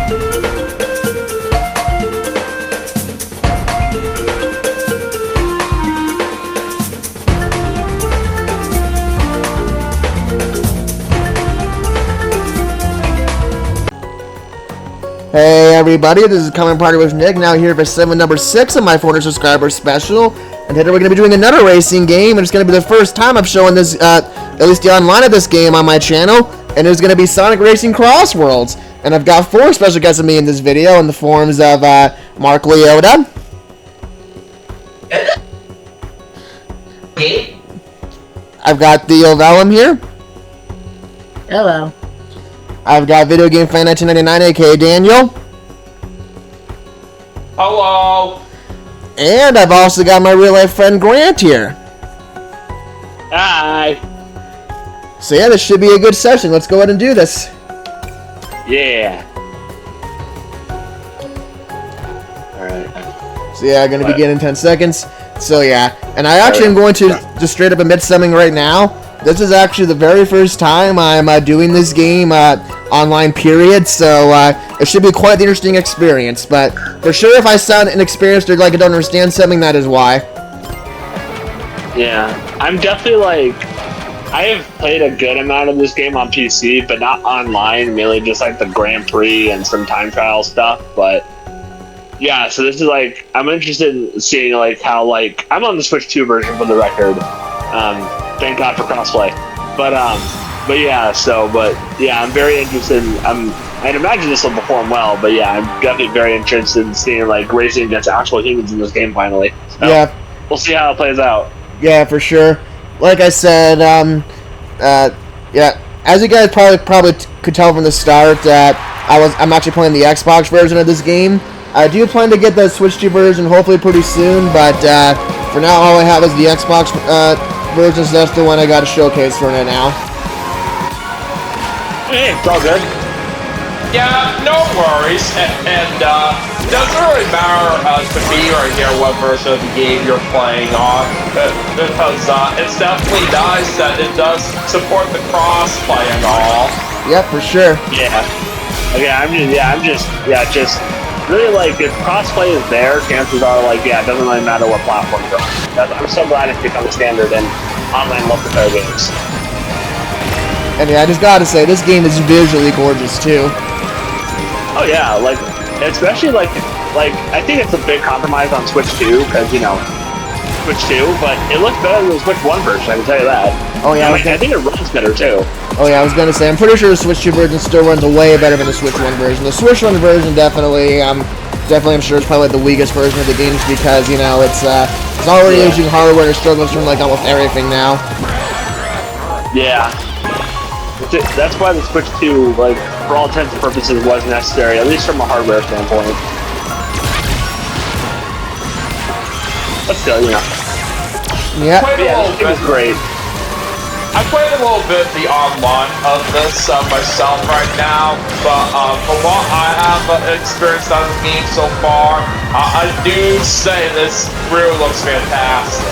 Hey everybody, this is Come and Party with Nick, now here for segment number 6 of my 400 subscriber special. And today we're going to be doing another racing game, and it's going to be the first time I'm showing this, at least the online of this game on my channel. And it's going to be Sonic Racing Cross Worlds. And I've got 4 special guests with me in this video in the forms of Mark Liotta. I've got TheoVellum here. Hello. I've got Video Game Fan 1999, aka Daniel. Hello. And I've also got my real life friend Grant here. Hi. So yeah, this should be a good session. Let's go ahead and do this. Yeah. Alright. So yeah, I'm going to begin in 10 seconds. So yeah, and I actually am going to just straight up admit something right now. This is actually the very first time I'm doing this game online, period, so it should be quite the interesting experience. But for sure, if I sound inexperienced or like I don't understand something, that is why. Yeah, I'm definitely like, I have played a good amount of this game on PC, but not online, mainly just like the Grand Prix and some time trial stuff, but yeah, so this is like, I'm interested in seeing like how, like, I'm on the Switch 2 version for the record. Thank God for crossplay. But yeah, I'm very interested in, I'd imagine this will perform well, but yeah, I'm definitely very interested in seeing like racing against actual humans in this game finally. So, yeah. We'll see how it plays out. Yeah, for sure. Like I said, yeah, as you guys probably could tell from the start, I'm actually playing the Xbox version of this game. I do plan to get the Switch 2 version hopefully pretty soon, but for now all I have is the Xbox version, so that's the one I got to showcase for now. Hey, it's all good. Yeah, no worries, and it doesn't really matter to me right here what version of the game you're playing on, because it's definitely nice that it does support the cross-play and all. Yep, for sure. Yeah. Okay, just really like, if crossplay is there, chances are like, yeah, it doesn't really matter what platform you're on. I'm so glad it's become a standard in online multiplayer games. And yeah, I just gotta say, this game is visually gorgeous too. Oh yeah, like, especially like I think it's a big compromise on Switch 2, because, you know, Switch 2, but it looks better than the Switch 1 version, I can tell you that. Oh yeah, I think it runs better too. Oh yeah, I was gonna say, I'm pretty sure the Switch 2 version still runs way better than the Switch 1 version. The Switch 1 version definitely, I'm sure it's probably the weakest version of the games because, you know, it's already using hardware and struggles from like almost everything now. Yeah. That's why the Switch 2, like, for all intents and purposes, was necessary, at least from a hardware standpoint. But still, you know. Yeah. It was great. I played a little bit the online of this myself right now, but from what I have experienced on the game so far, I do say this really looks fantastic.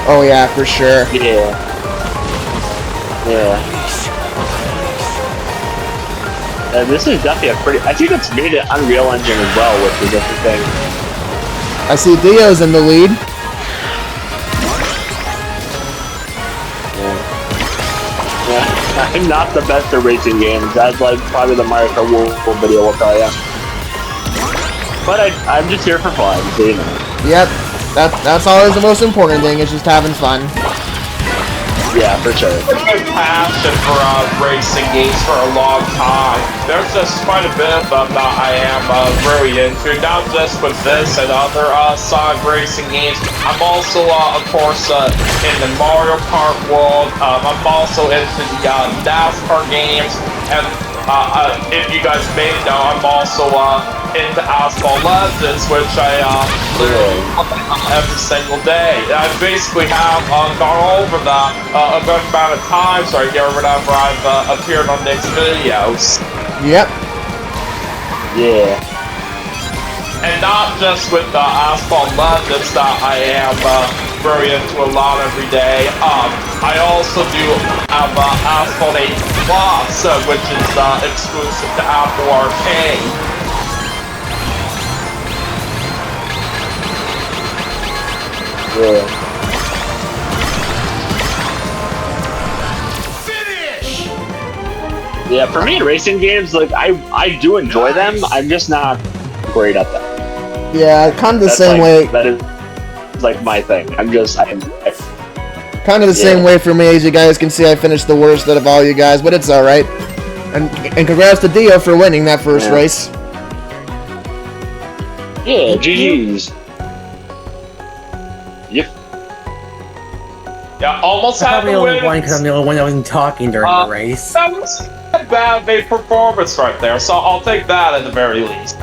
Oh yeah, for sure. Yeah. Yeah. This is definitely a pretty, I think it's made an Unreal Engine as well, which is a good thing. I see Theo's in the lead. I'm not the best at racing games. That's like probably the Mario Kart World video will tell you. But I'm just here for fun, so you know. Yep, that's always the most important thing, is just having fun. Yeah, for sure. I've been passionate for racing games for a long time. There's just quite a bit of that I am really into, not just with this and other Sonic racing games. I'm also, of course, in the Mario Kart world. I'm also into the NASCAR games, and if you guys may know, I'm also into Asphalt Legends, which I literally every single day. I basically have gone over that a good amount of times right here whenever I've appeared on Nick's videos. Yep. Yeah. And not just with the Asphalt Legends that I am very into a lot every day. I also do have Asphalt 8 Plus, which is exclusive to Apple Arcade. Yeah. Yeah, for me in racing games, like I do enjoy them. I'm just not great at them. Yeah, kind of the That's same way. That is like my thing. I'm kind of the same way for me. As you guys can see, I finished the worst out of all you guys, but it's all right. And congrats to Theo for winning that first race. Yeah, GG's. Yep. Yeah, almost had Probably to only win. one because I'm the only one that wasn't talking during the race. That was a bad bait performance right there, so I'll take that at the very least.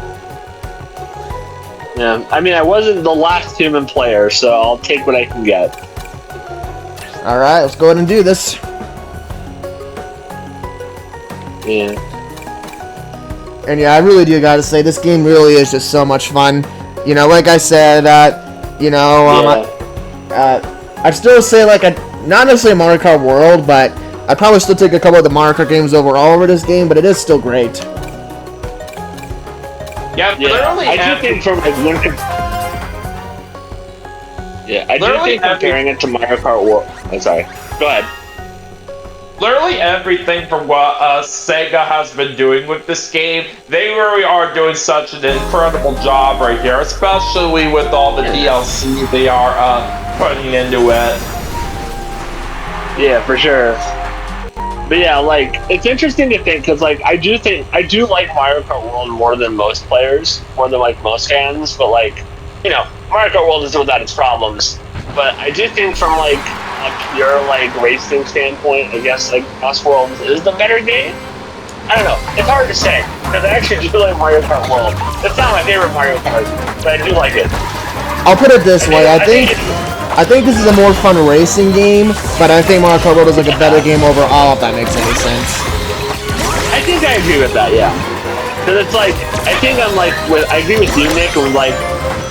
Yeah, I mean, I wasn't the last human player, so I'll take what I can get. Alright, let's go ahead and do this. Yeah. And yeah, I really do gotta say, this game really is just so much fun. You know, like I said, you know, I'd still say, like, not necessarily Mario Kart World, but I'd probably still take a couple of the Mario Kart games overall over this game, but it is still great. Yeah, literally. I do think from like I do think comparing it to Mario Kart World. I'm sorry. Go ahead. Literally everything from what Sega has been doing with this game, they really are doing such an incredible job right here, especially with all the DLC they are putting into it. Yeah, for sure. But yeah, like, it's interesting to think, because, like, I do like Mario Kart World more than most players, more than, like, most fans, but, like, you know, Mario Kart World is without its problems. But I do think from, like, a pure, like, racing standpoint, I guess, like, Lost World is the better game? I don't know. It's hard to say, because I actually do like Mario Kart World. It's not my favorite Mario Kart, but I do like it. I'll put it this way, I think this is a more fun racing game, but I think Mario Kart World is like a better game overall, if that makes any sense. I think I agree with that, yeah. Because it's like, I think I agree with you, Nick, it was like,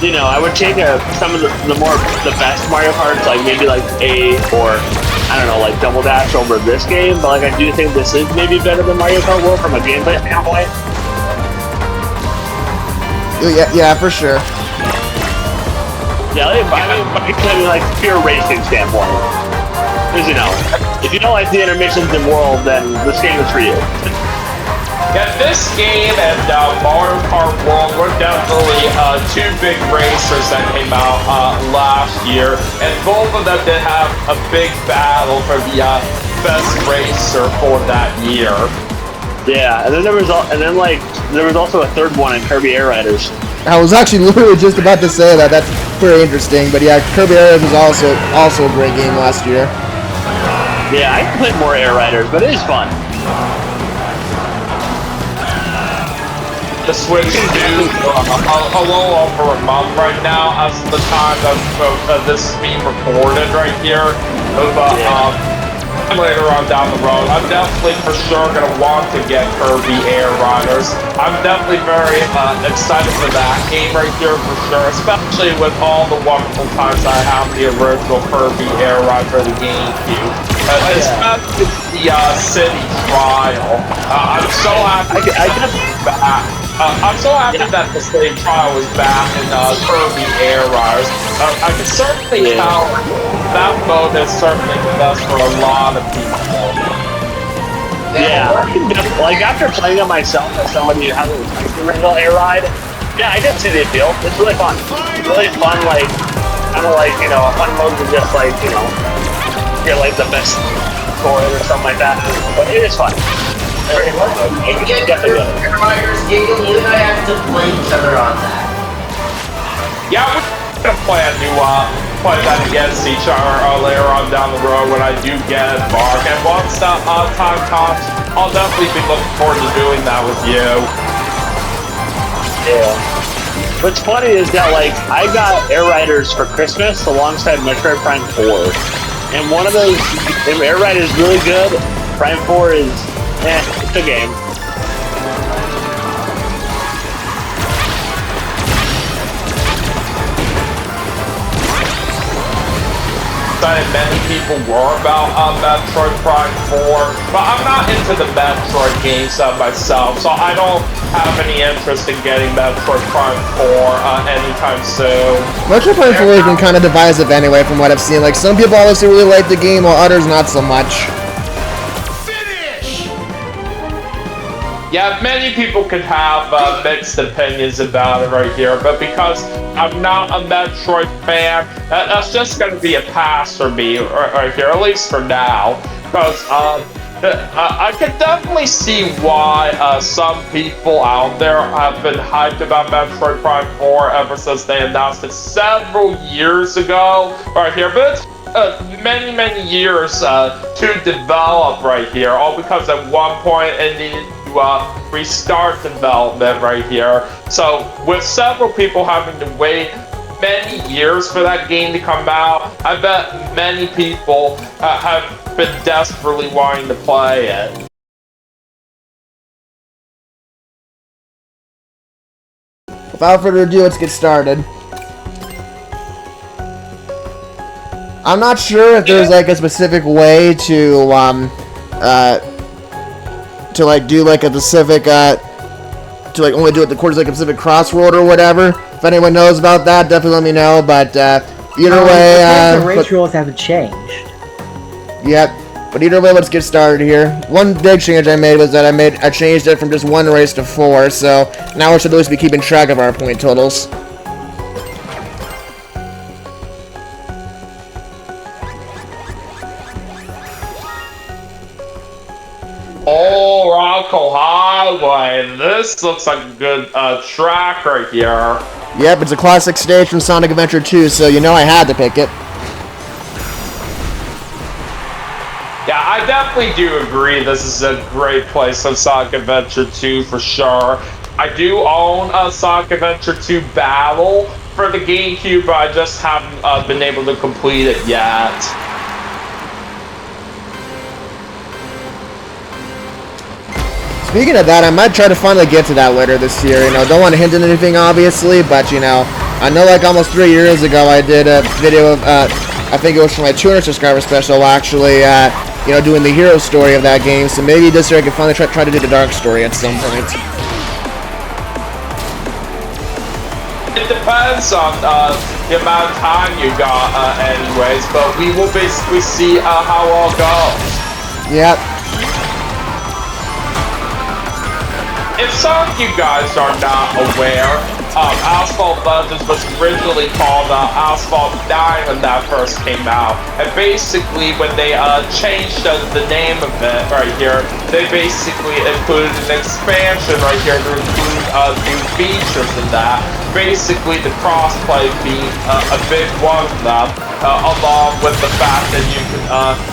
you know, I would take some of the best Mario Karts, like maybe like 8 or, I don't know, like Double Dash over this game, but like I do think this is maybe better than Mario Kart World from a gameplay standpoint. Yeah, for sure. Yeah, I mean, like, pure racing standpoint. Because, you know, if you don't like the intermissions in World, then this game is for you. Yeah, this game and Mario Kart World were definitely two big racers that came out last year, and both of them did have a big battle for the best racer for that year. Yeah, and then there was also a third one in Kirby Air Riders. I was actually literally just about to say that. That's pretty interesting. But yeah, Kirby Air Riders was also a great game last year. Yeah, I played more Air Riders, but it is fun. The Switch is a little over a month right now as the time that this is being recorded right here. Later on down the road, I'm definitely for sure going to want to get Kirby Air Riders. I'm definitely very excited for that game right here for sure, especially with all the wonderful times I have the original Kirby Air Ride for the GameCube. Especially the City Trial. I'm so happy I'm so happy that the City Trial was back in Kirby Air Riders. I can certainly tell that mode is certainly the best for a lot of people. Yeah, like after playing it myself as somebody who hasn't played the original Air Ride, yeah, I did see the appeal. It's really fun. Really fun, like, kind of like, you know, a fun mode to just like, you know, get like the best score or something like that. But it is fun. And get Air Riders, Giggle, you and I have to play each other on that. Yeah, we're gonna plan to play that against each other later on down the road when I do get Mark. And once that time comes, I'll definitely be looking forward to doing that with you. Yeah. What's funny is that, like, I got Air Riders for Christmas alongside Metroid Prime 4. And one of those, Air Ride is really good. Prime 4 is, it's a game. Many people were about Metroid Prime 4, but I'm not into the Metroid games myself, so I don't have any interest in getting Metroid Prime 4 anytime soon. Metroid Prime 4 has been kind of divisive anyway, from what I've seen. Like, some people obviously really like the game, while others not so much. Yeah, many people could have mixed opinions about it right here, but because I'm not a Metroid fan, that's just going to be a pass for me right here, at least for now. Because I can definitely see why some people out there have been hyped about Metroid Prime 4 ever since they announced it several years ago right here, but it's many years to develop right here, all because at one point it needed to restart development right here. So with several people having to wait many years for that game to come out, I bet many people have been desperately wanting to play it. Without further ado, let's get started. I'm not sure if there's like a specific way to like do like a specific to like only do it the course like a specific crossroad or whatever. If anyone knows about that, definitely let me know. But either way, the race rules haven't changed. Yep. But either way, let's get started here. One big change I made was that I changed it from just 1 race to 4. So now we should at least be keeping track of our point totals. Oh, Rocco Highway. This looks like a good track right here. Yep, it's a classic stage from Sonic Adventure 2, so you know I had to pick it. Yeah, I definitely do agree this is a great place on Sonic Adventure 2 for sure. I do own a Sonic Adventure 2 Battle for the GameCube, but I just haven't been able to complete it yet. Speaking of that, I might try to finally get to that later this year. You know, don't want to hint at anything, obviously, but, you know, I know like almost 3 years ago I did a video of, I think it was for my 200 subscriber special, actually, you know, doing the hero story of that game, so maybe this year I can finally try to do the dark story at some point. It depends on the amount of time you got anyways, but we will basically see how all goes. Yep. If some of you guys are not aware, Asphalt Legends was originally called Asphalt 9 when that first came out. And basically, when they changed the name of it right here, they basically included an expansion right here to include new features in that. Basically, the crossplay being a big one of them, along with the fact that you can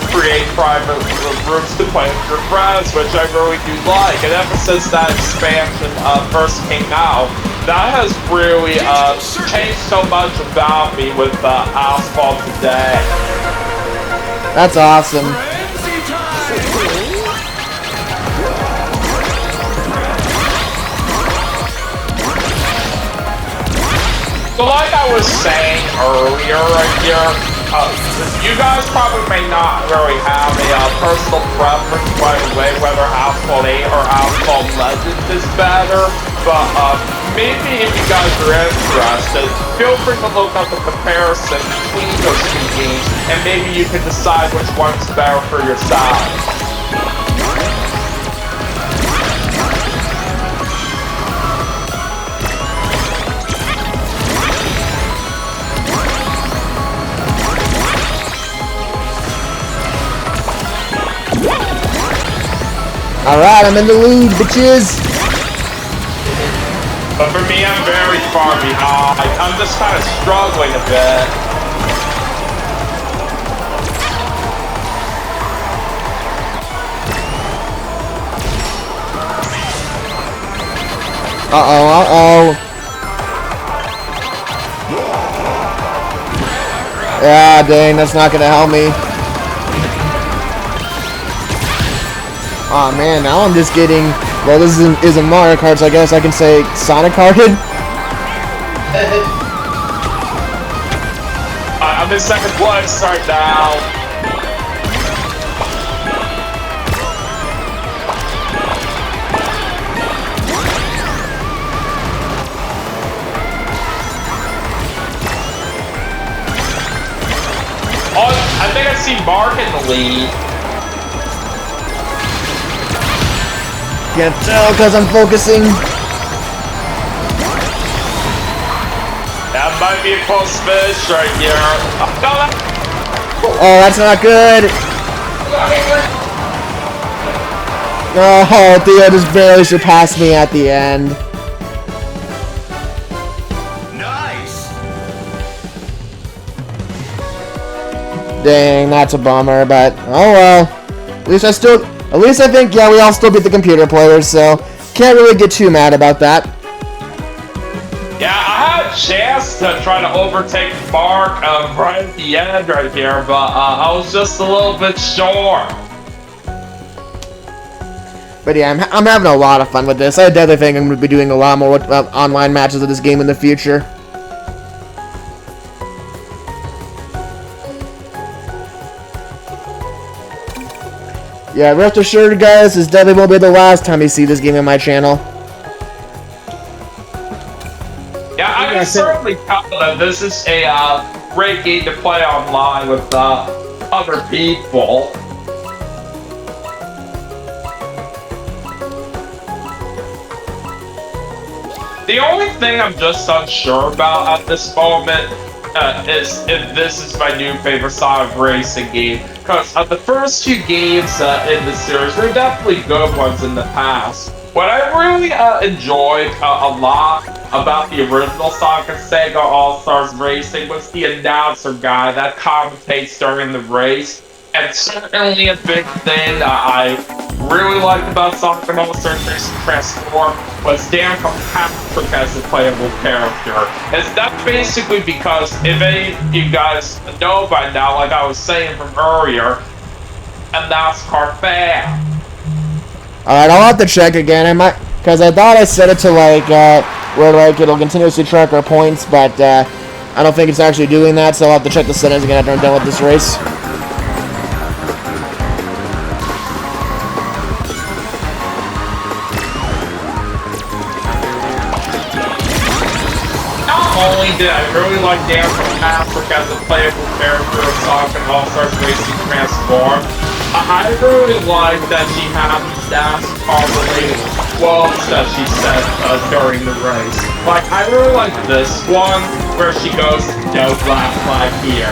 create private rooms to play with your friends, which I really do like. And ever since that expansion first came out, that has really changed so much about me with Asphalt today. That's awesome. So like I was saying earlier right here, you guys probably may not really have a personal preference right away whether Asphalt 8 or Asphalt Legends is better, but maybe if you guys are interested, feel free to look up the comparison between those two games, and maybe you can decide which one's better for yourself. Alright, I'm in the lead, bitches! But for me, I'm very far behind. I'm just kind of struggling a bit. Yeah, dang, that's not gonna help me. Aw, man, now I'm just getting... Well, this is a Mario Kart, so I guess I can say Sonic Karted. I'm in second place right now. I see Mark in the lead. Can't tell because I'm focusing. That might be a close finish right here. Oh, that's not good. Oh, Theo just barely surpassed me at the end. Nice. Dang, that's a bummer, but oh well. At least I think, yeah, we all still beat the computer players, so can't really get too mad about that. Yeah, I had a chance to try to overtake Mark right at the end right here, but I was just a little bit short. But yeah, I'm having a lot of fun with this. I definitely think I'm going to be doing a lot more online matches of this game in the future. Yeah, rest assured, guys, this definitely won't be the last time you see this game on my channel. Yeah, I can certainly tell that this is a great game to play online with other people. The only thing I'm just unsure about at this moment is if this is my new favorite Sonic racing game. Because the first two games in the series were definitely good ones in the past. What I really enjoyed a lot about the original Sonic and Sega All-Stars Racing was the announcer guy that commentates during the race. And certainly a big thing that I really liked about Sonic and All-Stars Racing Transform was Dan from Patrick as a playable character. And that's basically because if any of you guys know by now, like I was saying from earlier, a NASCAR fan. Alright, I'll have to check again. I might, because I thought I set it to like where like it'll continuously track our points, but I don't think it's actually doing that, so I'll have to check the settings again after I'm done with this race. Not only did I really like Dan from Patrick as a playable character of Sonic and All-Stars Racing Transform, I really like that she had NASCAR-related quotes that she said during the race. Like, I really like this one where she goes, "No black flag here."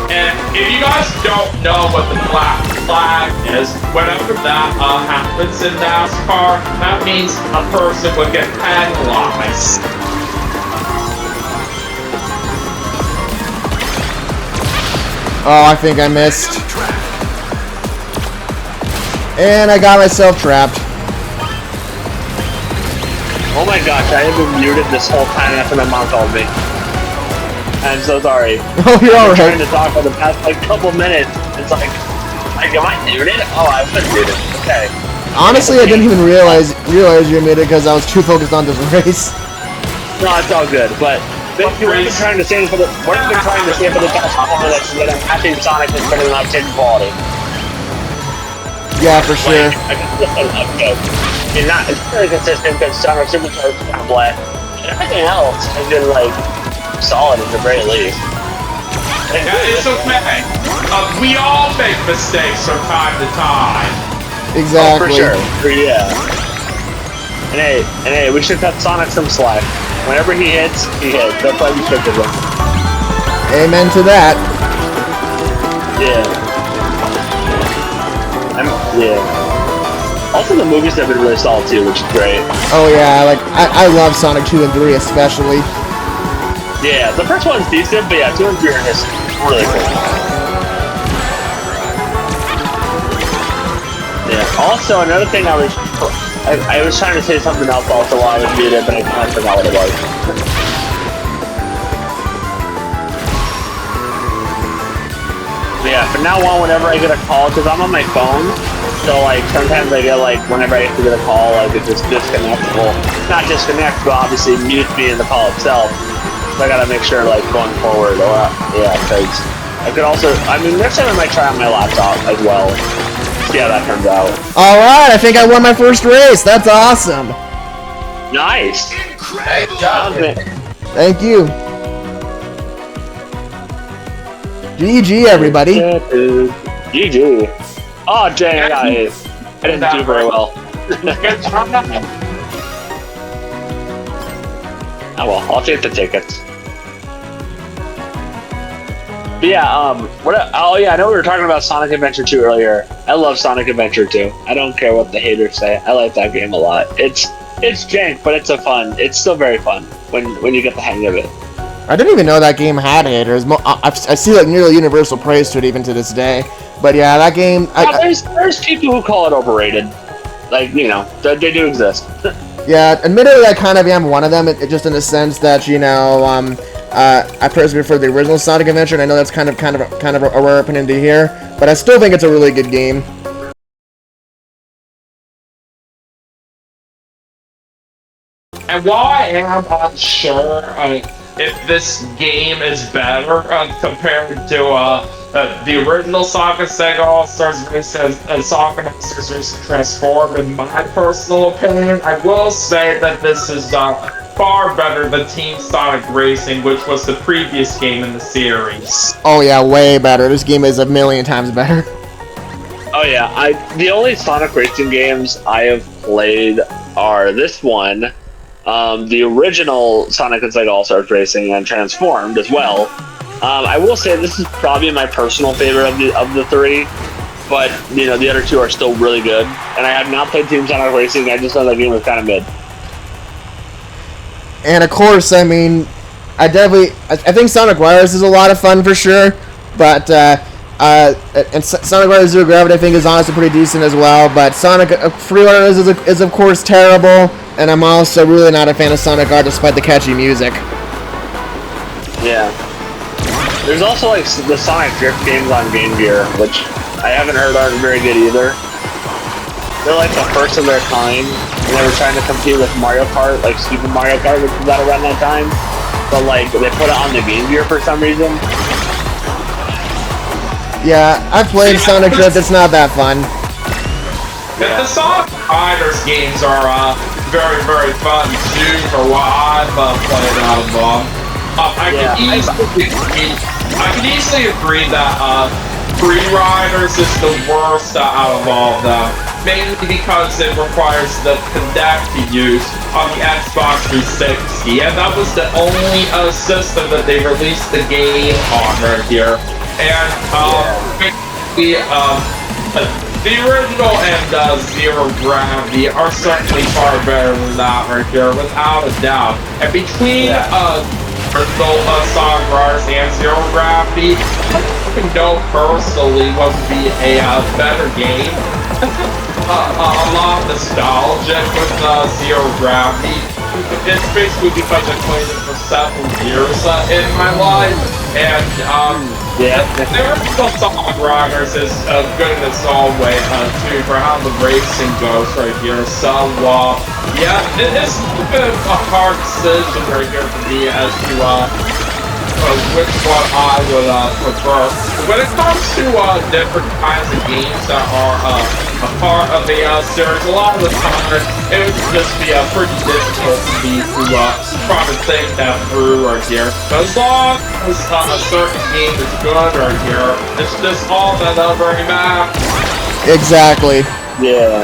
And if you guys don't know what the black flag is, whenever that happens in NASCAR, that means a person would get penalized. Oh, I think I missed. And I got myself trapped. Oh my gosh, I have been muted this whole time after my mom called me. I'm so sorry. Oh, you're alright. I've been trying to talk for the past like couple minutes. It's like am I muted? Oh, I was muted. Okay. Honestly, I didn't even realize you were muted because I was too focused on this race. No, it's all good, but we've been trying to stand for the past couple minutes to get a matching Sonic and putting up good quality. Yeah, for sure. Like, it's very consistent because Sonic Supercharged kind of black. And everything else has been like solid at the very least. Yeah, it's okay. We all make mistakes from time to time. Exactly. Oh, for sure. Yeah. And hey, we should cut Sonic some slack. Whenever he hits, he hits. That's why we should do it. Amen to that. Yeah. Yeah. Also, the movies have been really solid too, which is great. Oh yeah, like I love Sonic 2 and 3 especially. Yeah, the first one's decent, but yeah, 2 and 3 are just really cool. Yeah. Also, another thing I was trying to say something else also while I was muted, but I kind of forgot what it was. But yeah, from now on, whenever I get a call, because I'm on my phone, so like sometimes I get like whenever I get a call, like it just disconnects. Well, not disconnect, but obviously mute me in the call itself. So I gotta make sure, like, going forward, yeah, because I could also, I mean, next time I might try on my laptop as well. See how that turns out. Alright, I think I won my first race. That's awesome. Nice. Incredible. Thank you. GG, everybody. GG. Oh, dang, I didn't do very well. Oh well, I'll take the tickets. But yeah, oh yeah, I know we were talking about Sonic Adventure 2 earlier. I love Sonic Adventure 2. I don't care what the haters say. I like that game a lot. It's jank, but it's it's still very fun when you get the hang of it. I didn't even know that game had haters. I see like nearly universal praise to it even to this day. But yeah, that game. There's people who call it overrated. Like, you know, they do exist. Yeah, admittedly, I kind of am one of them. Just in the sense that, you know, I personally prefer the original Sonic Adventure, and I know that's kind of a rare opinion to hear. But I still think it's a really good game. And while I am unsure if this game is better compared to the original Sonic Sega All-Stars Racing and Sonic All-Stars Racing Transformed, in my personal opinion, I will say that this is far better than Team Sonic Racing, which was the previous game in the series. Oh yeah, way better. This game is a million times better. Oh yeah, the only Sonic Racing games I have played are this one, the original Sonic and Sega All-Stars Racing, and Transformed as well. I will say this is probably my personal favorite of the three, but you know the other two are still really good. And I have not played Team Sonic Racing. I just thought that game was kind of mid. And of course, I mean, I think Sonic Riders is a lot of fun for sure, but and Sonic Riders Zero Gravity I think is honestly pretty decent as well. But Sonic Free Riders is of course terrible, and I'm also really not a fan of Sonic R despite the catchy music. Yeah. There's also like the Sonic Drift games on Game Gear, which I haven't heard are very good either. They're like the first of their kind, and they were trying to compete with Mario Kart, like Super Mario Kart, which was out around that time. But like they put it on the Game Gear for some reason. Yeah, I've played Sonic Drift. It's not that fun. Yeah. The Sonic Riders games are very, very fun too. For what I've played out of them, I can easily agree that Free Riders is the worst out of all of them, mainly because it requires the Kinect to use on the Xbox 360, and that was the only system that they released the game on right here. And the original and Zero Gravity are certainly far better than that right here, without a doubt. And between original Sonic Riders and Zero Gravity, I don't even know personally what would be a better game. A lot nostalgic with Zero Gravity. It's basically because I played it for several years in my life, and the original Sonic Riders is good in its own way too, for how the racing goes right here. So yeah, it's a bit of a hard decision right here for me as to which one I would prefer. When it comes to different kinds of games that are a part of the series, a lot of the time it would just be pretty difficult for me to try to think that through right here. But as long as a certain game is good right here, it's just all that very matters. Exactly. Yeah.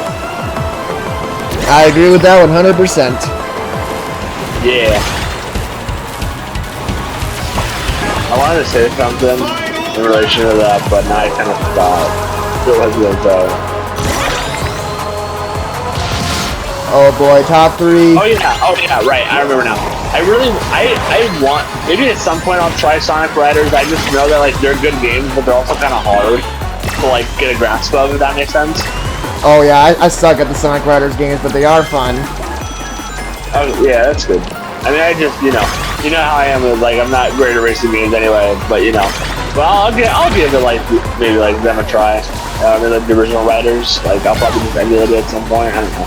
I agree with that 100%. Yeah. I wanted to say something in relation to that, but now I kind of forgot. Still hesitant though. Oh boy, top 3. Oh yeah, right. I remember now. I want, maybe at some point I'll try Sonic Riders. I just know that like they're good games, but they're also kind of hard to like get a grasp of, if that makes sense. Oh yeah, I suck at the Sonic Riders games, but they are fun. Oh yeah, that's good. I mean, I just, you know how I am with, like, I'm not great at racing games anyway, but, you know. Well, I'll give it, like, maybe, like, them a try. Maybe, like, the original Riders. Like, I'll probably just emulate it at some point. I don't know.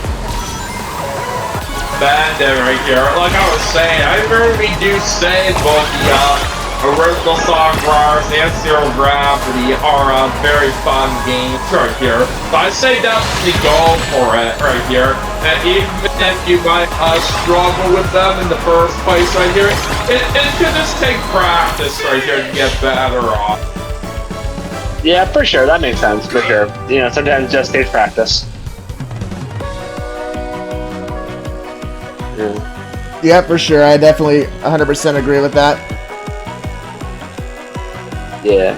Bad day right here. Like I was saying, I really do say both the original Sonic Riders and Zero Gravity are very fun games right here. So I say definitely go for it right here. And even if you might struggle with them in the first place right here, it could just take practice right here to get better off. Yeah, for sure. That makes sense. For sure. You know, sometimes it just takes practice. Yeah. Yeah, for sure. I definitely 100% agree with that. Yeah.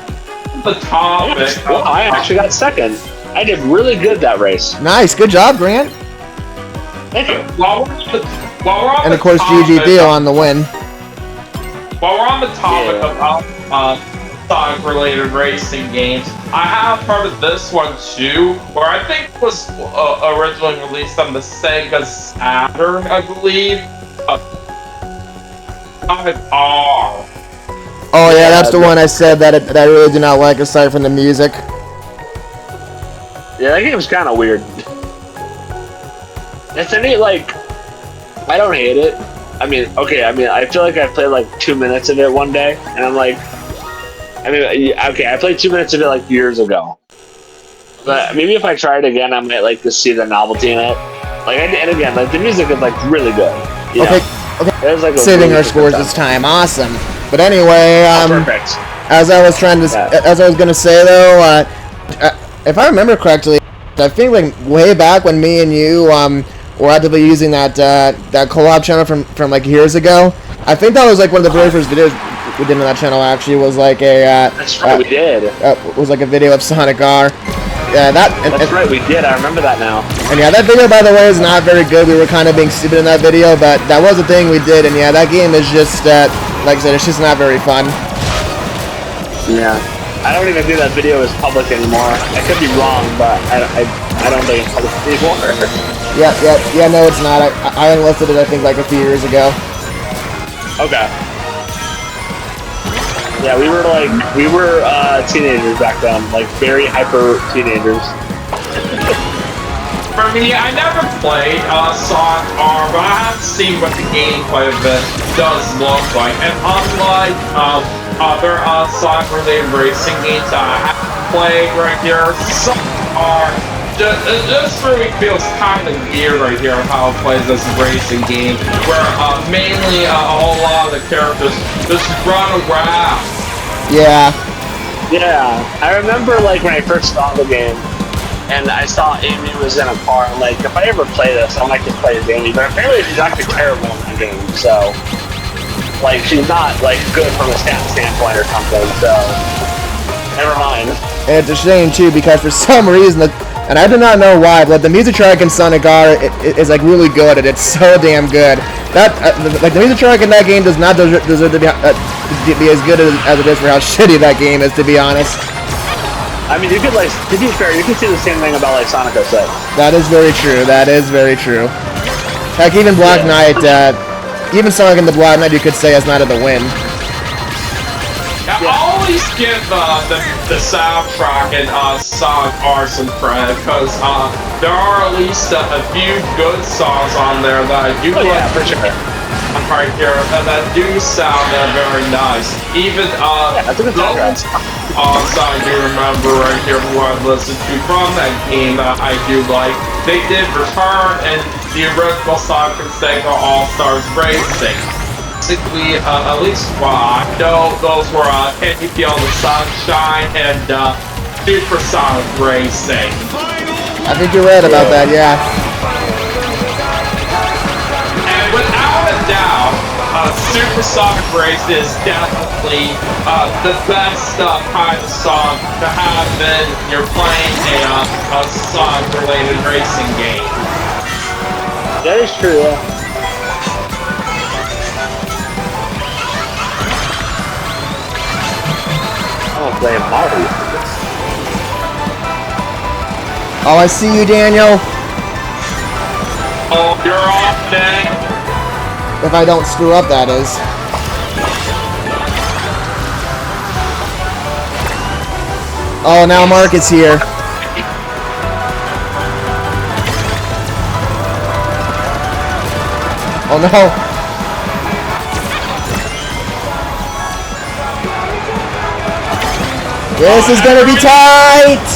The topic. Well, I actually got second. I did really good that race. Nice. Good job, Grant. Thank you. While we're on And the of course, topic, GG Theo on the win. While we're on the topic of Sonic-related racing games, I have heard of this one too, where I think it was originally released on the Sega Saturn, I believe. Sonic R. Oh yeah, that's the one I said that I really do not like aside from the music. Yeah, that game's kind of weird. It's any like, I don't hate it. I mean, okay. I mean, I feel like I played like 2 minutes of it one day, and I'm like, I mean, okay, I played 2 minutes of it like years ago. But maybe if I try it again, I might like to see the novelty in it. Like, and again, like the music is like really good. You know? Okay. It was, like, Saving really our good scores stuff. this time. Awesome. But anyway, Perfect. as I was gonna say though, if I remember correctly, I think like way back when me and you were actively using that collab channel from like years ago. I think that was like one of the very first videos we did on that channel. Actually, was like a That's right, we did. was like a video of Sonic R. Yeah, That's right, we did. I remember that now. And yeah, that video, by the way, is not very good. We were kind of being stupid in that video, but that was a thing we did. And yeah, that game is just, like I said, it's just not very fun. Yeah. I don't even think that video is public anymore. I could be wrong, but I don't think it's public anymore. Yeah, no, it's not. I unlisted it, I think, like a few years ago. Okay. Yeah, we were teenagers back then, like very hyper teenagers. For me, I never played Sonic R, but I have seen what the gameplay of it does look like. And unlike other Sonic-related racing games that I have played right here, Sonic R, this really feels kind of weird right here how it plays as a racing game, where mainly a whole lot of the characters just run around. Yeah. Yeah, I remember like when I first saw the game, and I saw Amy was in a car. I'm like, if I ever play this, I might just play as Amy. But apparently she's actually terrible in the game, so like she's not like good from a standpoint or something. So never mind. And it's a shame too, because for some reason, and I do not know why, but the music track in Sonic R is like really good, and it's so damn good. That like the music track in that game does not deserve to be as good as it is for how shitty that game is, to be honest. I mean, you could like, to be fair, you could say the same thing about like Sonic 06. That is very true. That is very true. Heck, even Black Knight, even Sonic in the Black Knight, you could say has not had the win. I'll always give the soundtrack in Sonic R some credit, because there are at least a few good songs on there that I do like. Yeah, for sure. Right here, that do sound very nice. Even that's a good those songs I do remember right here who I listened to from that game that I do like. They did return in the original Sonic and Sega All-Stars Racing. Basically, at least I know those were Can You Feel the Sunshine and Super Sonic Racing. I think you're right about that, yeah. And without a doubt, Super Sonic Race is definitely the best kind of song to have when you're playing a Sonic-related racing game. That is true, yeah. I'm playing Mario. Oh, I see you, Daniel. Oh, you're off, Dan. If I don't screw up, that is. Oh, now Mark is here. Oh no. This is gonna be tight!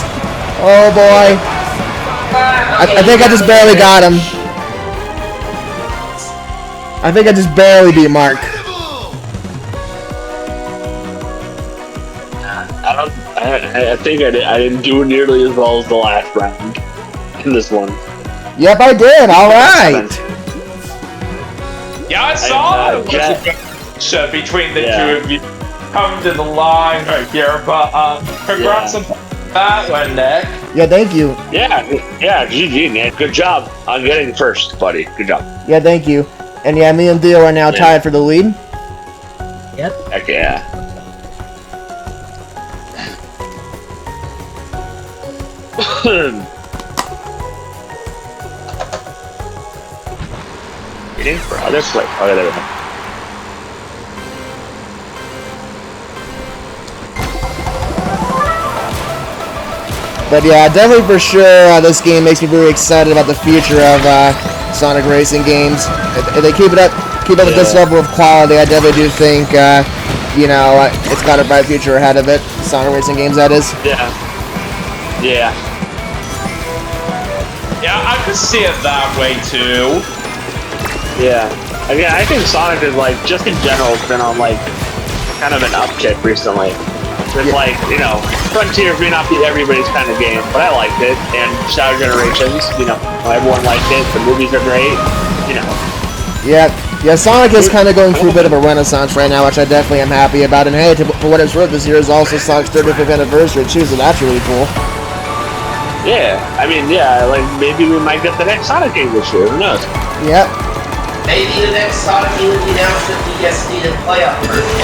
Oh boy. I think I just barely got him. I think I just barely beat Mark. I I think I didn't do nearly as well as the last round in this one. Yep, I did. All right. Yeah, I saw it was a good matchup between the two of you. Come to the line right here, but congrats on that one, Nick. Yeah, thank you. Yeah, GG, man. Good job on getting first, buddy. Good job. Yeah, thank you. And yeah, me and Theo are now tied for the lead. Yep. Heck yeah. Waiting for other play. Oh, there we go. But yeah, definitely for sure, this game makes me very excited about the future of Sonic racing games. If they keep it up with this level of quality, I definitely do think, it's got a bright future ahead of it. Sonic racing games, that is. Yeah. Yeah. Yeah, I could see it that way too. Yeah. Again, I think Sonic is just in general, has been on kind of an uptick recently. With Frontier may not be everybody's kind of game, but I liked it. And Shadow Generations, everyone liked it. The movies are great, Yeah, Sonic is kind of going through a bit of a renaissance right now, which I definitely am happy about. And hey, for what it's worth, this year is also Sonic's 35th anniversary too, so that's really cool. Yeah, maybe we might get the next Sonic game this year. Who knows? Yep. Maybe the next Sonic game will be announced at the SD and playoff version.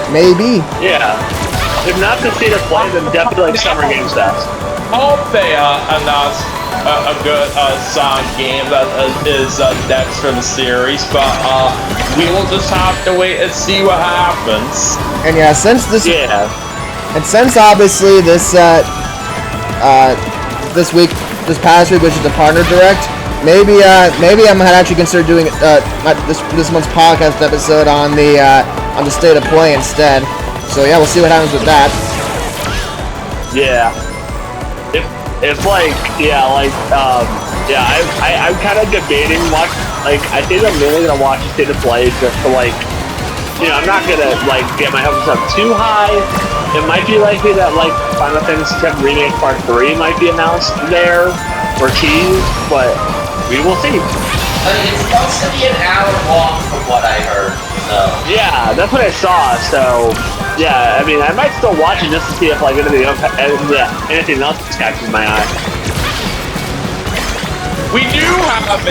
Maybe. Yeah. If not the state of play, then definitely Summer Game Stuff. Hope they announce a good Sonic game that is next for the series, but we will just have to wait and see what happens. And yeah, since obviously this this past week, which is the Partner Direct, maybe I'm gonna actually consider doing this month's podcast episode on the state of play instead. So yeah, we'll see what happens with that. Yeah. I'm kind of debating I think I'm really gonna watch the state of play just to I'm not gonna get my hopes up too high. It might be likely that Final Fantasy VII Remake Part 3 might be announced there or teased, but we will see. It's supposed to be an hour long from what I heard, so... Yeah, that's what I saw, so... Yeah, I might still watch it just to see if, anything else catches my eye. We do have a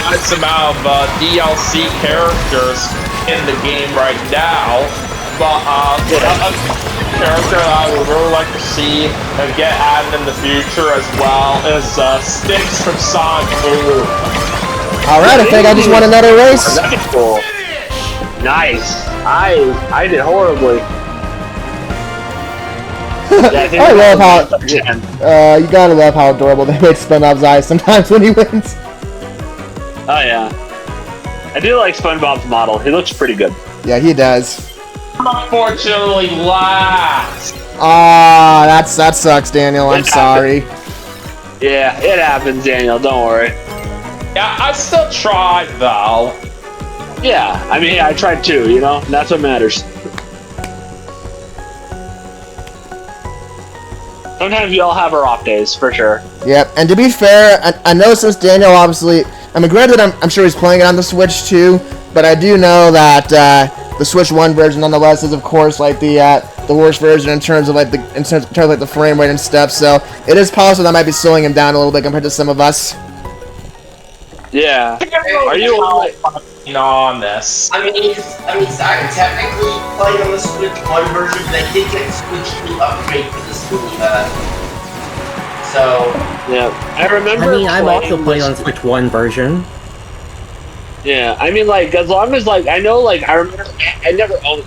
nice amount of DLC characters in the game right now, but a character I would really like to see and get added in the future as well is Sticks from Sonic Boom. Alright, I think I just won another race. That'd be cool. Nice. I did horribly. I love how you gotta love how adorable they make SpongeBob's eyes sometimes when he wins. Oh yeah, I do like SpongeBob's model. He looks pretty good. Yeah, he does. Unfortunately, last. That sucks, Daniel. I'm sorry. Yeah, it happens, Daniel. Don't worry. Yeah, I still tried though. Yeah, I tried too. And that's what matters. Sometimes we all have our off days, for sure. Yep, and to be fair, I know since Daniel obviously... granted, I'm sure he's playing it on the Switch too, but I do know that the Switch 1 version nonetheless is, of course, the worst version in terms of the frame rate and stuff, so it is possible that might be slowing him down a little bit compared to some of us. Yeah. Are you on this? I technically played on the Switch 1 version, but I did get the Switch 2 upgrade for this movie, so... Yeah, I remember I'm also playing on the Switch 1 version. Yeah, as long as, I know, I remember, I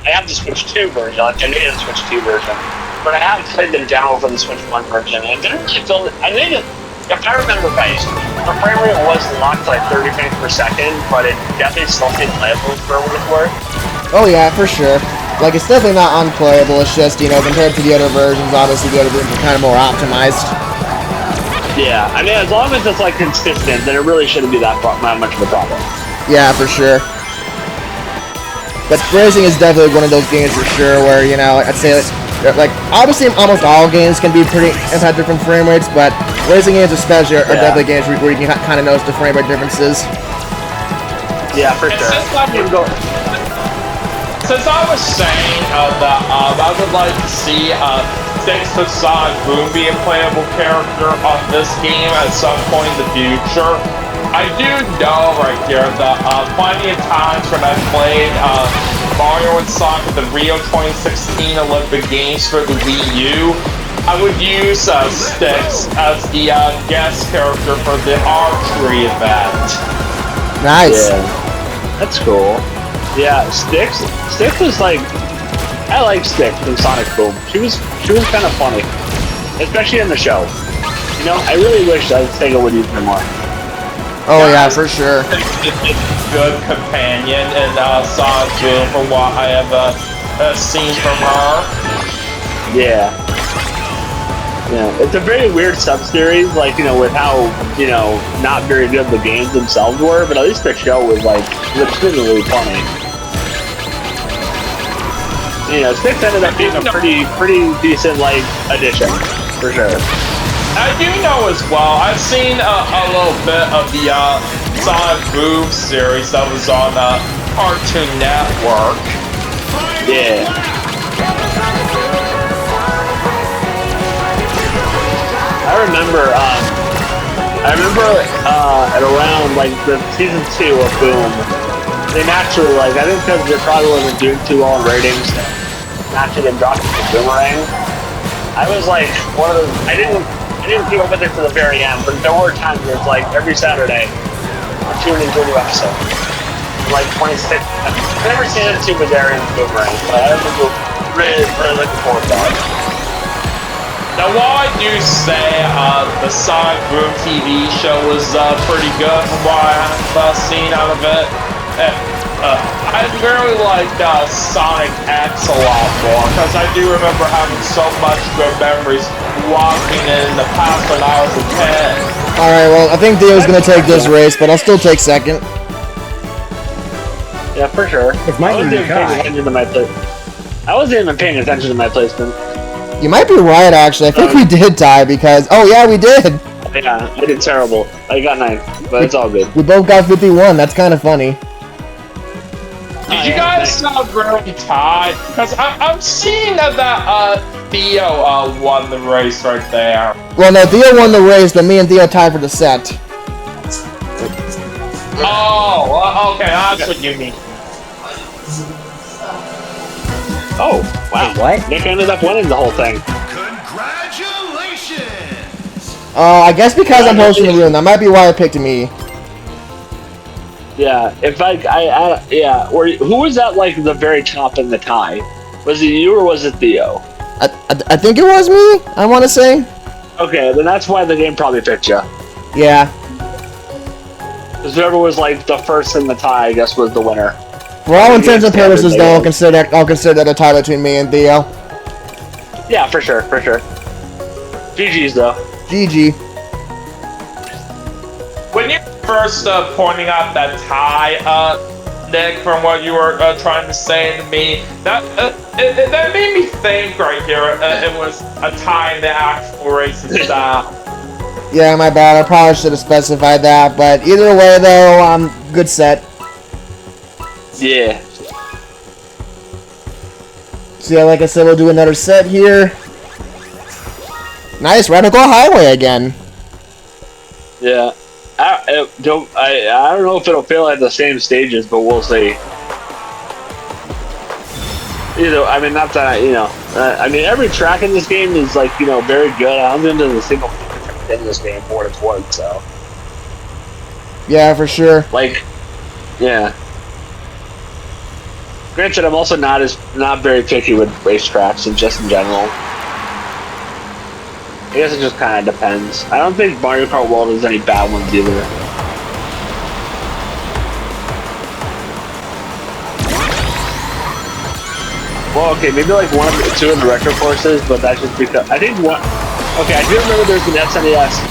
have the Switch 2 version, I need the Switch 2 version, but I haven't played them down for the Switch 1 version, and I didn't really feel that, if I remember right, the frame rate was locked to 30 frames per second, but it definitely still seemed playable for what it's worth. Oh yeah, for sure. It's definitely not unplayable, it's just, compared to the other versions, obviously the other versions are kind of more optimized. Yeah, as long as it's, consistent, then it really shouldn't be that much of a problem. Yeah, for sure. But racing is definitely one of those games for sure where, I'd say, like, obviously almost all games can be pretty have different frame rates, but racing games especially are definitely games where you can kind of notice the frame rate differences. Yeah, for sure. Since I was saying that I would like to see Six to Sonic Boom be a playable character on this game at some point in the future, I do know right here that plenty of times when I played Mario and Sonic at the Rio 2016 Olympic Games for the Wii U, I would use Styx as the guest character for the archery event. Nice. Yeah, that's cool. Yeah, Styx was like, I like Styx from Sonic Boom. She was kind of funny, especially in the show. You know, I really wish Sega would use her more. Oh yeah, for sure. Good companion in Sonic Boom from what I have seen from her. Yeah. Yeah, it's a very weird sub-series, like, you know, with how, you know, not very good the games themselves were, but at least the show was, like, legitimately funny. You know, Styx ended up being a pretty decent, like, addition, for sure. I do know as well, I've seen a little bit of the Sonic Boom series that was on Cartoon Network. Yeah. I remember at around, like, the season 2 of Boom, they naturally, like, I think because it probably wasn't doing too well in ratings, naturally then dropped the Boomerang. I was, like, one of those, I didn't keep up with it to the very end, but there were times where it's, like, every Saturday, I'm tuning into a new episode. Like, 26, whenever season 2 was airing Boomerang, but I remember really looking forward to that. Now, while I do say the Sonic Boom TV show was pretty good from what I have seen out of it, I really liked Sonic X a lot more, because I do remember having so much good memories watching it in the past when I was a kid. Alright, well, I think Theo's gonna take this race, but I'll still take second. Yeah, for sure. It's my turn to try. I wasn't even paying attention to my placement. You might be right, actually. I think we did tie because... Oh, yeah, we did! Yeah, I did terrible. I got 9, but it's all good. We both got 51. That's kind of funny. Did you guys really tie? Because I'm seeing that Theo won the race right there. Well, no, Theo won the race, but me and Theo tied for the set. Oh, okay, that's what you mean. Oh, wow. What? Nick ended up winning the whole thing. Congratulations! I guess because I'm hosting the room. That might be why I picked me. Yeah, in fact, yeah. Or who was at, like, the very top in the tie? Was it you or was it Theo? I think it was me, I want to say. Okay, then that's why the game probably picked you. Yeah. Because whoever was, like, the first in the tie, I guess, was the winner. For all intents and purposes, though, I'll consider that a tie between me and Theo. Yeah, for sure, for sure. GG's, though. GG. When you first pointing out that tie, Nick, from what you were trying to say to me, that made me think right here. It was a tie in the actual racing style. Yeah, my bad. I probably should have specified that, but either way, though, good set. Yeah. So yeah, like I said, we'll do another set here. Nice, Radical Highway again. Yeah. I don't know if it'll feel like the same stages, but we'll see. You know, I mean, not that, you know, I mean, every track in this game is, like, you know, very good. I don't think there's a single track in this game for what it's worth, so. Yeah, for sure. Like, yeah. Granted, I'm also not very picky with racetracks and just in general. I guess it just kind of depends. I don't think Mario Kart World has any bad ones either. Well, okay, maybe like two of the retro courses, but that's just because I think one. Okay, I do remember there's an SNES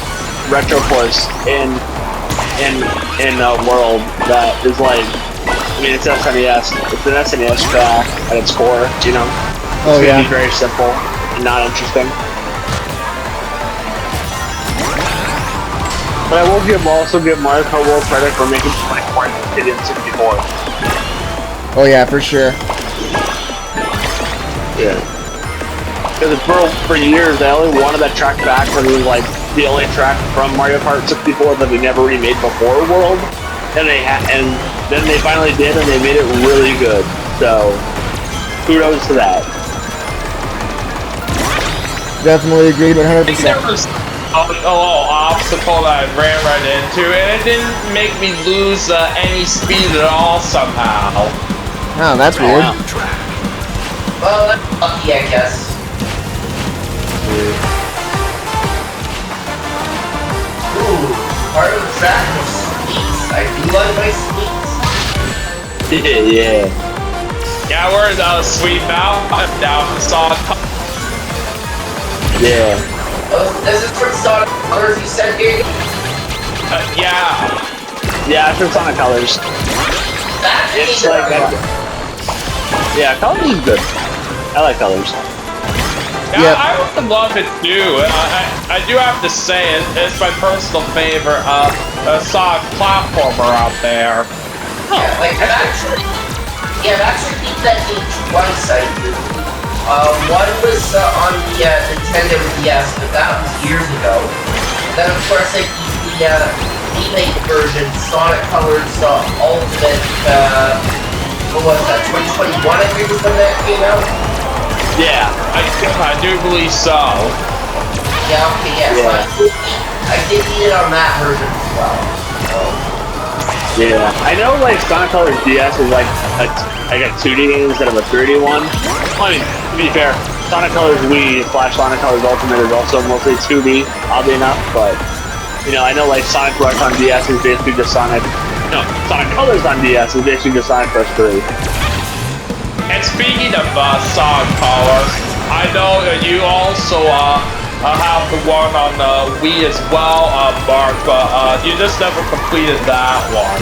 retro course in World that is like, I mean, it's SNES. It's an SNES track at its core, you know. Oh, It's gonna yeah. be very simple and not interesting. But I will also give Mario Kart World credit for making my point hit in 64. Oh, yeah, for sure. Yeah. Because for years, they only wanted that track back because it was like the only track from Mario Kart 64 that they never remade before World. And then they finally did, and they made it really good. So, kudos to that. Definitely agreed I think 100%. there was a little obstacle that I ran right into, and it didn't make me lose any speed at all somehow. Oh, that's weird. wow. Well, that's lucky, I guess. Ooh, part of the track was sweets. I do like my sweets. Yeah. Yeah, we're sweet now. I'm down for Sonic. Yeah. Oh, this is from Sonic Colors, you said, Gabe? Yeah. Yeah, it's from Sonic Colors. That's It's either like that. one. Yeah, Colors is good. I like Colors. Yeah, Yep. I would love it too. I do have to say it's my personal favorite Sonic platformer out there. Yeah, like, I've actually beat that game twice, I do. One was on the Nintendo DS, but that was years ago. Then, of course, I beat the remake version, Sonic Colors Ultimate, what was that, 2021, I think was when that came out? Yeah. I do believe so. Yeah, okay, yeah, so I did beat it on that version as well. So. Yeah. I know, like, Sonic Colors DS is like a 2D game instead of a 3D one. I mean, to be fair, Sonic Colors Wii / Sonic Colors Ultimate is also mostly 2D, oddly enough, but, you know, I know, like, Sonic Rush on DS is basically just Sonic Colors on DS is basically just Sonic Rush 3. And speaking of Sonic Colors, I know you also have the one on Wii as well, Mark, but you just never completed that one.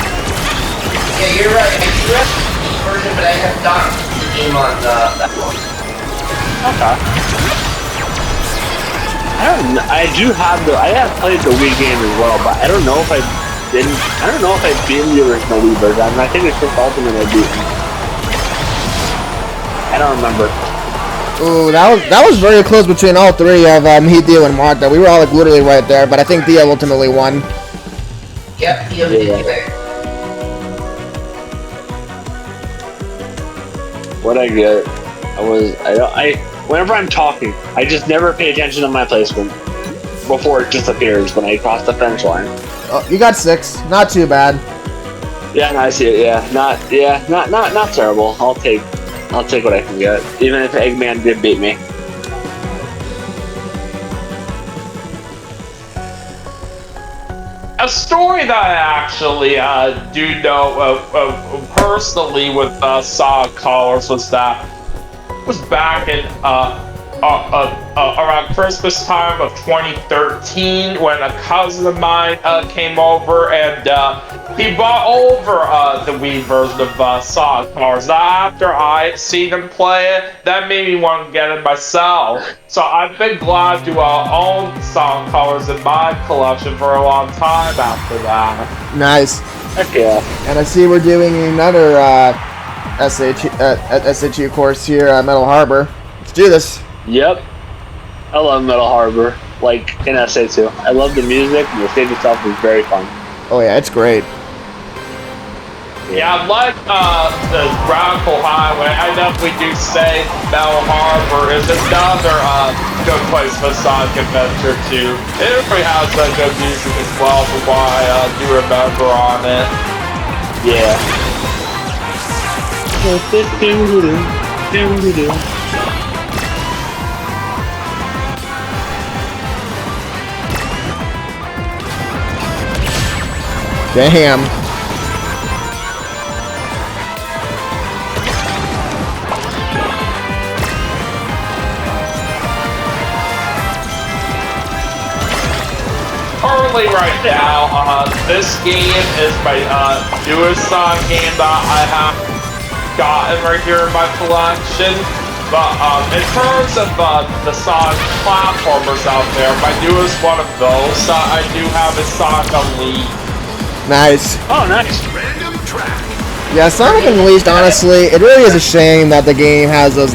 Yeah, you're right. I do have the Wii version, but I have not beat the game on that one. Okay. I have played the Wii game as well, but I don't know if I beat the original Wii version. I mean, I think it's just Ultimate I beat. I don't remember. Ooh, that was very close between all three of me, Theo, and Mark. We were all like literally right there, but I think Theo ultimately won. Yep, Theo did it. What I get, whenever I'm talking, I just never pay attention to my placement before it disappears when I cross the finish line. Oh, you got 6. Not too bad. Yeah, no, I see it. Yeah, not terrible. I'll take what I can get, even if Eggman did beat me. A story that I actually do know personally with Sonic Colors was back in around Christmas time of 2013 when a cousin of mine came over and he brought over the Wii version of Sonic Colors. Now, after I seen him play it, that made me want to get it myself. So I've been glad to own Sonic Colors in my collection for a long time after that. Nice. Heck yeah. And I see we're doing another SHU course here at Metal Harbor. Let's do this. Yep. I love Metal Harbor, like in SA2. I love the music, and the stage itself is very fun. Oh yeah, it's great. Yeah, like the Radical Highway, I definitely do say Metal Harbor is another good place for Sonic Adventure 2. It really has good music as well, from what I do remember on it. Yeah. Damn. Currently right now, this game is my newest Sonic game that I have gotten right here in my collection. But in terms of the Sonic platformers out there, my newest one of those I do have is Sonic Unleashed. Nice. Oh, nice. Random track. Yeah, Sonic Unleashed, honestly, it really is a shame that the game has those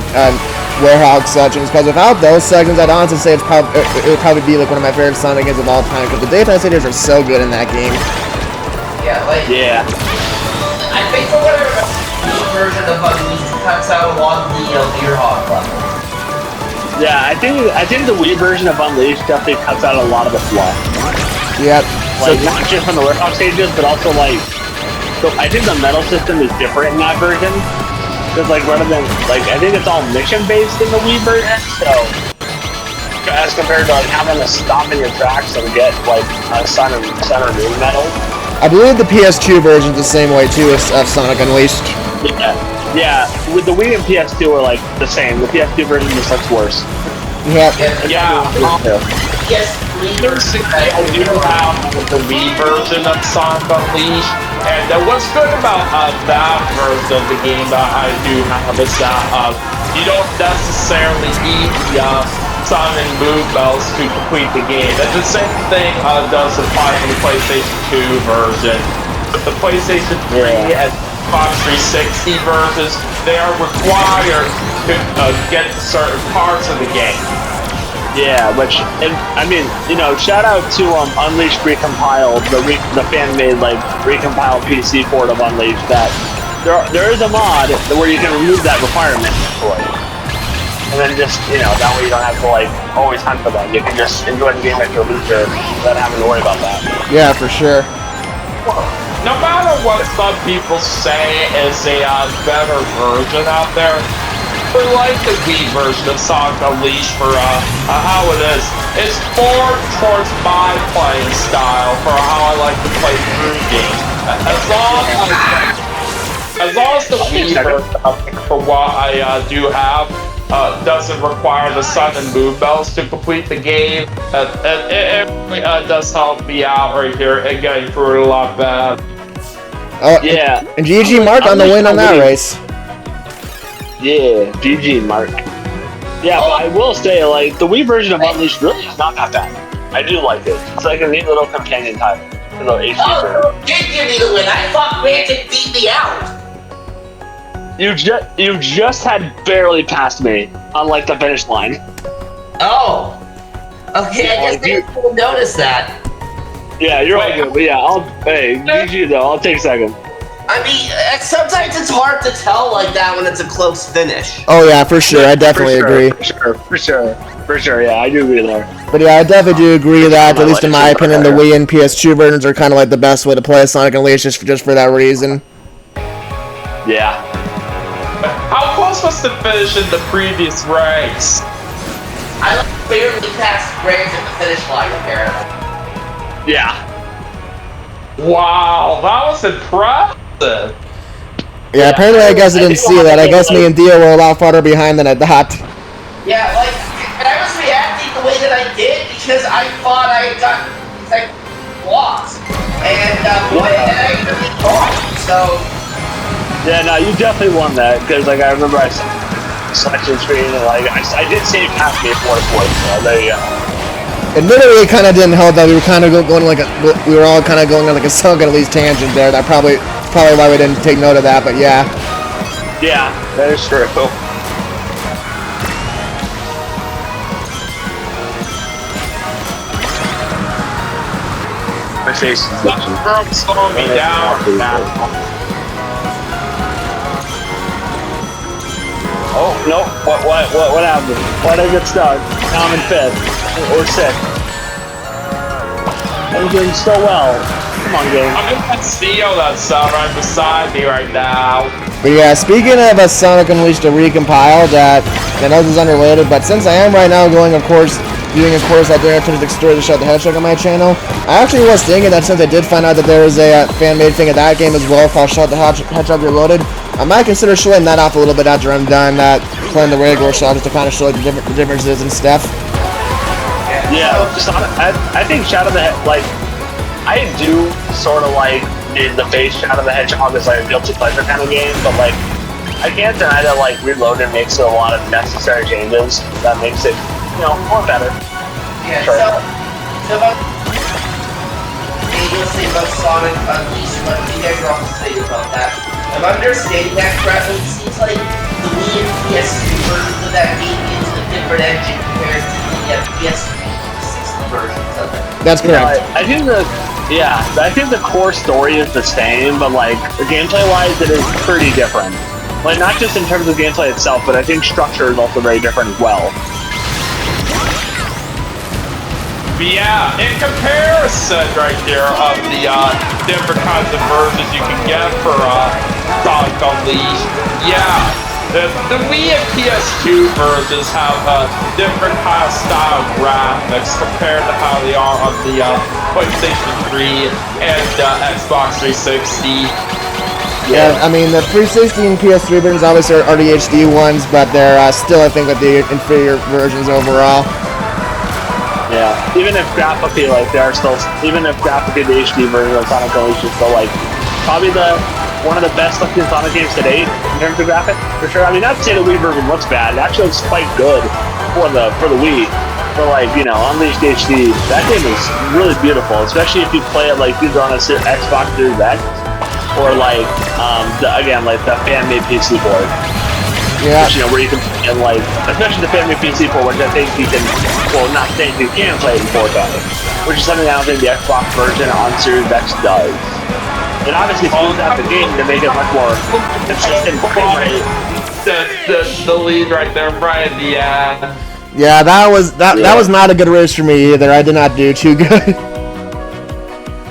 warehouse sections, because without those sections, I'd honestly say it would probably be like one of my favorite Sonic games of all time, because the daytime stages are so good in that game. Yeah, like, Yeah. I think for whatever the version of Unleashed cuts out a lot of the Beer Hog levels. Yeah, I think the Wii version of Unleashed definitely cuts out a lot of the fluff. Yep. Like, not just from the warehouse stages, but also, like, so I think the medal system is different in that version. Because, like, rather than, like, I think it's all mission-based in the Wii version, so as compared to, like, having to stop in your tracks and get, like, a Sun or Moon medal. I believe the PS2 version is the same way, too, of Sonic Unleashed. Yeah, with the Wii and PS2 are, like, the same. The PS2 version just looks worse. Yep. Yes, I do have the Wii version of Sonic Unleashed, and what's good about that version of the game that I do have is that you don't necessarily need the Sun and Moon bells to complete the game. And the same thing does apply to the PlayStation 2 version. With the PlayStation 3 and Xbox 360 versions, they are required to get to certain parts of the game. Yeah, which, I mean, you know, shout out to Unleashed Recompiled, the fan-made, like, recompiled PC port of Unleashed, that there is a mod where you can remove that requirement for it. And then just, you know, that way you don't have to, like, always hunt for them. You can just enjoy the game at your leisure without having to worry about that. Yeah, for sure. No matter what some people say is a better version out there, I like the Wii version of Sonic Unleashed for how it is. It's more towards my playing style for how I like to play through games. As long as the Wii version, for what I do have, doesn't require the Sun and Moon bells to complete the game, it really does help me out right here and getting through it a lot better. Oh, Yeah. And GG Mark on the win on that race. Yeah, GG, Mark. Yeah, but I will say, like, the Wii version of Unleashed really is not that bad. I do like it. It's like a neat little companion title. A little HD version. Oh, you did give me the win. I thought Granted beat me out. You just had barely passed me on, like, the finish line. Oh. Okay, I guess they didn't notice that. Yeah, you're all good. But yeah, hey, GG though. I'll take second. I mean, sometimes it's hard to tell like that when it's a close finish. Oh yeah, for sure. I definitely agree. For sure. Yeah, I do agree there. But yeah, I definitely do agree that, at least in my opinion, the Wii and PS2 versions are kind of like the best way to play Sonic Unleashed, just for that reason. Yeah. How close was the finish in the previous race? I barely passed Graves at the finish line, apparently. Yeah. Wow, that was impressive. Yeah, apparently I guess I didn't see that. I guess me and Theo were a lot farther behind than I thought. Yeah, like, and I was reacting the way that I did because I thought I got like lost. And I really thought so. Yeah, no, you definitely won that because, like, I remember I saw the selection screen and like I did save past me for what. So there you go. Admittedly, it kind of didn't help that we were kind of going like we were all kind of going on like a Sonic Unleashed tangent there. That probably why we didn't take note of that. But yeah. Yeah, that is true. My face is Slowing me down now. Oh no! What happened? Why did I get stuck? Now I'm in fifth or sixth. I'm doing so well. Come on, game. I'm in that Theo that's right beside me right now. But yeah, speaking of a Sonic Unleashed a recompile, that I know this is unrelated, but since I am right now doing a course out there to Story to Shut the Hedgehog on my channel, I actually was thinking that since I did find out that there was a fan-made thing of that game as well called Shut the Hedgehog Reloaded, I might consider showing that off a little bit after I'm done playing the regular shot, just to kind of show like, the differences and stuff. Yeah, I think Shadow the Hedgehog, like, I do sort of like the face Shadow the Hedgehog as like a guilty pleasure kind of game, but like, I I can't deny that like Reloaded makes a lot of necessary changes that makes it, more better. Yeah, Sure. so about you'll say about Sonic Unleashed, what do you guys are all saying about that? I'm understanding that correctly. It seems like the Wii and PS3 versions of that game use a different engine compared to the PS3 60 versions of it. That's correct. I think the core story is the same, but like gameplay-wise, it is pretty different. Like not just in terms of gameplay itself, but I think structure is also very different as well. But yeah, in comparison right here of the different kinds of versions you can get for Sonic Unleashed, the Wii and PS2 versions have different kind of style graphics compared to how they are on the PlayStation 3 and Xbox 360. Yeah, I mean, the 360 and PS3 versions obviously are the HD ones, but they're still, I think, the inferior versions overall. Yeah, even if graphically, the HD version of Sonic Unleashed is still, probably one of the best looking Sonic games to date in terms of graphics, for sure. I mean, not to say the Wii version looks bad, it actually looks quite good for the Wii. But, Unleashed HD, that game is really beautiful, especially if you play it either on a Xbox Series X or, the fan-made PC board. Yeah. Which, where you can play in, especially the fan-made PC port, which I think you can, not think you can play it in 4K, which is something I don't think the Xbox version on Series X does. And obviously smooths out the game to make it much more consistent frame rate. The lead right there, Brian, Yeah, that was not a good race for me either. I did not do too good.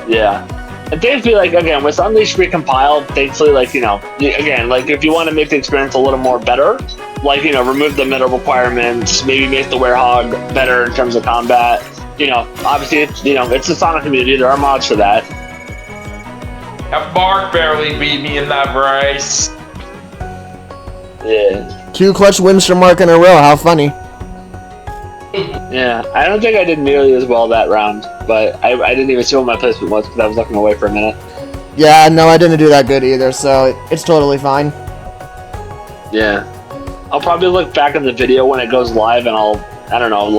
Yeah. And thankfully, again, with Unleashed recompiled, thankfully, if you want to make the experience a little more better, remove the meta requirements, maybe make the Werehog better in terms of combat, obviously, it's the Sonic community, there are mods for that. Mark barely beat me in that race. Yeah. 2 clutch wins for Mark in a row, how funny. Yeah, I don't think I did nearly as well that round, but I didn't even see what my placement was because I was looking away for a minute. Yeah, no, I didn't do that good either, so it's totally fine. Yeah. I'll probably look back at the video when it goes live and I don't know,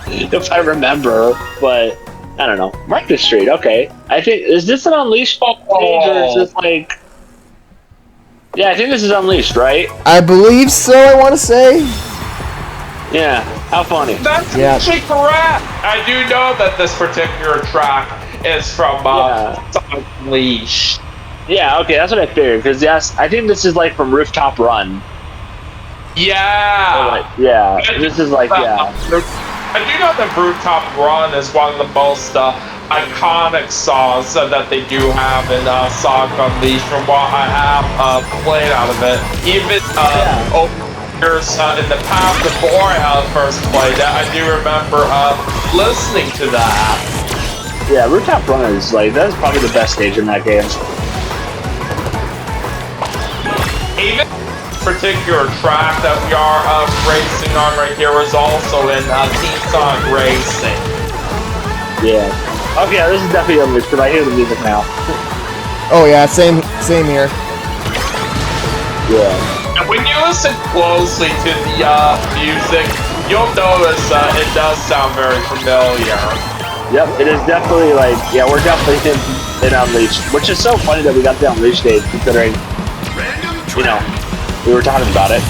if I remember, but I don't know. Market Street, okay. I think, is this an Unleashed page or is this yeah, I think this is Unleashed, right? I believe so, I want to say. Yeah, how funny. That's actually correct. I do know that this particular track is from Sonic Unleashed. Yeah, okay, that's what I figured. Because yes, I think this is from Rooftop Run. Yeah. This is yeah. I do know that Rooftop Run is one of the most iconic songs that they do have in Sonic Unleashed from what I have played out of it. Even years in the past before I first played it, I do remember listening to that. Yeah, Rooftop Run is that's probably the best stage in that game. Even particular track that we are racing on right here is also in Team Sonic Racing. Yeah. Okay, this is definitely Unleashed because I hear the music now. Oh yeah, same here. Yeah. And when you listen closely to the music, you'll notice it does sound very familiar. Yep, it is definitely we're definitely in Unleashed, which is so funny that we got the Unleashed stage considering, we were talking about it.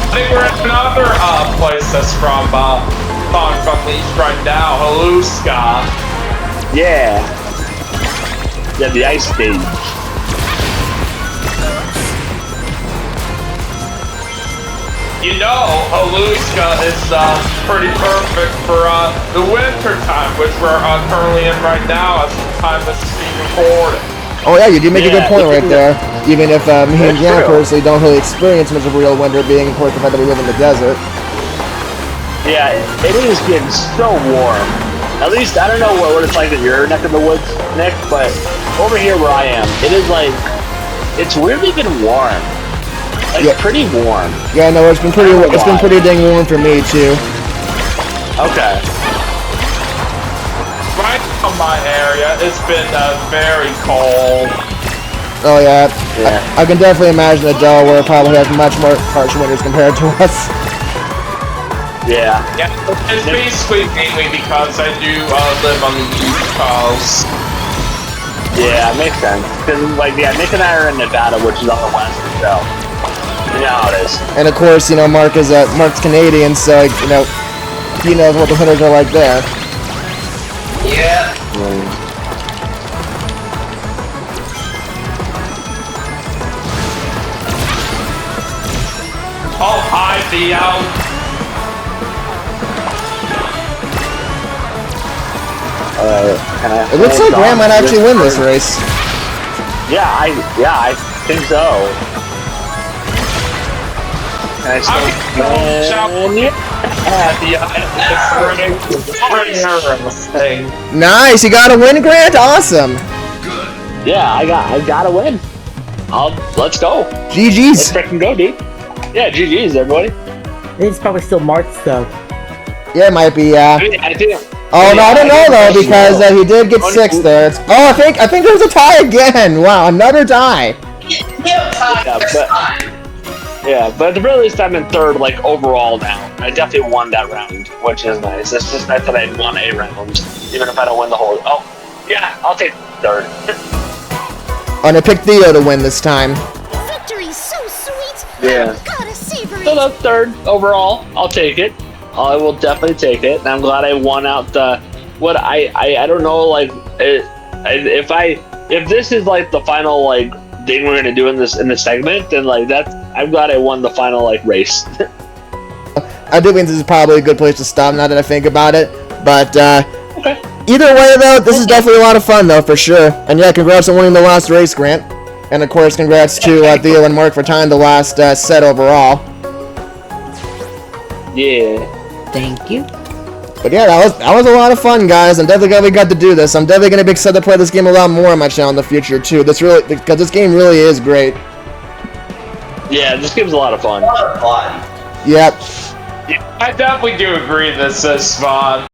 I think we're at another place that's from Sonic Unleashed right now, Haluska. Yeah. Yeah, the ice stage. Haluska is pretty perfect for the winter time, which we're currently in right now at the time this is being recorded. Oh yeah, you do make a good point right there. Even if me and Jan personally don't really experience much of real winter, being, of course, the fact that we live in the desert. Yeah, it is getting so warm. At least, I don't know what it's like in your neck of the woods, Nick, but over here where I am, it is it's weirdly been warm. Pretty warm. Yeah, no, it's been pretty dang warm for me too. Okay. Right from my area, it's been very cold. Oh yeah, Yeah. I can definitely imagine that Delaware probably has much more harsh winters compared to us. Yeah. Yeah, it's basically mainly because I do live on the East Coast. Yeah, makes sense. Cause like, yeah, Nick and I are in Nevada, which is on the west, so you know how it is. And of course, you know, Mark's Canadian, so you know, he knows what the winters are like there. Yeah. Oh, hi, Theo. It looks like Grant might actually win this race. Yeah, I think so. And Nice, you got a win, Grant. Awesome. yeah, I gotta win. Let's go. Let's GG's. freaking go, dude. Yeah, GG's, everybody. I think it's probably still March though. Yeah, it might be. I think. Oh no, I don't know though because he did get 6 there. Oh, I think there's a tie again. Wow, another tie. Yeah, but at the very least, I'm in third, like, overall now. I definitely won that round, which is nice. It's just nice that I won a round, even if I don't win the whole... Oh, yeah, I'll take third. I'm gonna pick Theo to win this time. Victory's so sweet. Yeah. Gotta savor So it. that's third overall. I'll take it. I will definitely take it. And I'm glad I won out the... What, I don't know, like, if this is, like, the final, like, thing we're gonna do in this segment, then, like, that's... I'm glad I won the final, like, race. I do think this is probably a good place to stop now that I think about it. But Okay. either way, though, this is definitely a lot of fun, though, for sure. And yeah, congrats on winning the last race, Grant. And of course, congrats to Theo and Mark for tying the last set overall. Yeah. Thank you. But yeah, that was a lot of fun, guys. I'm definitely glad we got to do this. I'm definitely gonna be excited to play this game a lot more on my channel in the future too. Because this game really is great. Yeah, this game's a lot of fun. Yep. Yeah, I definitely do agree this is fun.